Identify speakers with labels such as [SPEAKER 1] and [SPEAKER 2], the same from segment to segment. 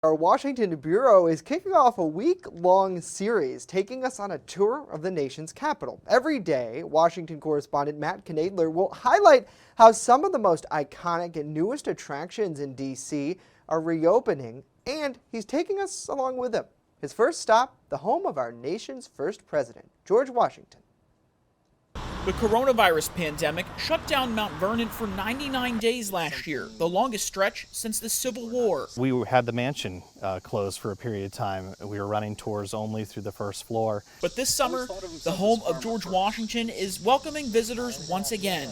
[SPEAKER 1] Our Washington Bureau is kicking off a week-long series taking us on a tour of the nation's capital. Every day, Washington correspondent Matt Knadler will highlight how some of the most iconic and newest attractions in D.C. are reopening, and he's taking us along with him. His first stop, the home of our nation's first president, George Washington.
[SPEAKER 2] The coronavirus pandemic shut down Mount Vernon for 99 days last year, the longest stretch since the Civil War.
[SPEAKER 3] We had the mansion closed for a period of time. We were running tours only through the first floor.
[SPEAKER 2] But this summer, the home of George Washington is welcoming visitors once again.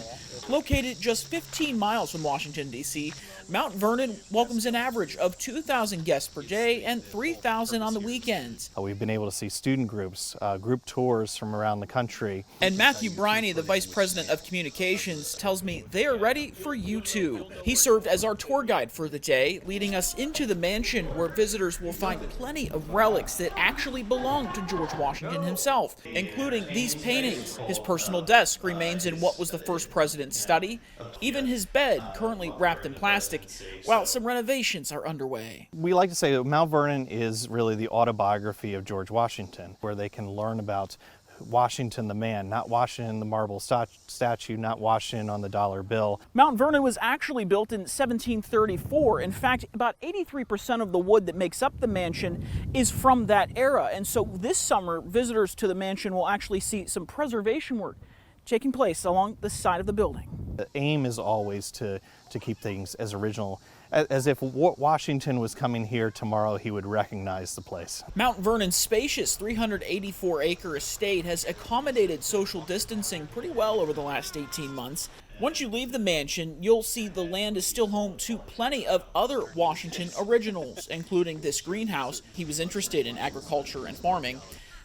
[SPEAKER 2] Located just 15 miles from Washington, D.C., Mount Vernon welcomes an average of 2,000 guests per day and 3,000 on the weekends.
[SPEAKER 3] We've been able to see student groups, group tours from around the country.
[SPEAKER 2] And Matthew Briney, the Vice President of Communications, tells me they are ready for you too. He served as our tour guide for the day, leading us into the mansion where visitors will find plenty of relics that actually belong to George Washington himself, including these paintings. His personal desk remains in what was the first president's study, even his bed currently wrapped in plastic, while some renovations are underway.
[SPEAKER 3] We like to say that Mount Vernon is really the autobiography of George Washington, where they can learn about Washington the man, not Washington the marble statue, not Washington on the dollar bill.
[SPEAKER 2] Mount Vernon was actually built in 1734. In fact, about 83% of the wood that makes up the mansion is from that era. And so this summer, visitors to the mansion will actually see some preservation work taking place along the side of the building.
[SPEAKER 3] The aim is always to keep things as original, as if Washington was coming here tomorrow, he would recognize the place.
[SPEAKER 2] Mount Vernon's spacious 384-acre estate has accommodated social distancing pretty well over the last 18 months. Once you leave the mansion, you'll see the land is still home to plenty of other Washington originals, including this greenhouse. He was interested in agriculture and farming.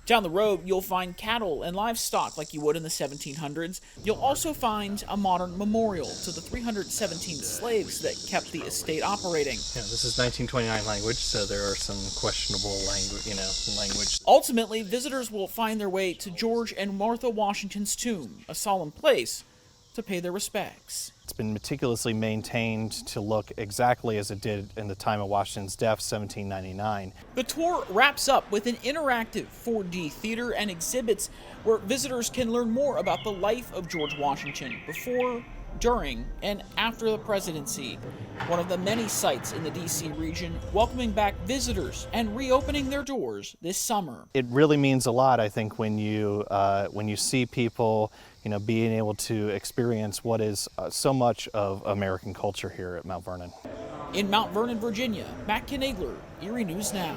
[SPEAKER 2] Down the road, you'll find cattle and livestock like you would in the 1700s. You'll also find a modern memorial to the 317 slaves that kept the estate operating.
[SPEAKER 3] Yeah, this is 1929 language, so there are some questionable language.
[SPEAKER 2] Ultimately, visitors will find their way to George and Martha Washington's tomb, a solemn place to pay their respects.
[SPEAKER 3] It's been meticulously maintained to look exactly as it did in the time of Washington's death, 1799.
[SPEAKER 2] The tour wraps up with an interactive 4D theater and exhibits where visitors can learn more about the life of George Washington before, during, and after the presidency. One of the many sites in the D.C. region welcoming back visitors and reopening their doors this summer.
[SPEAKER 3] It really means a lot, I think, when you see people being able to experience what is so much of American culture here at Mount Vernon.
[SPEAKER 2] In Mount Vernon, Virginia, Matt Knadler, WNY News Now.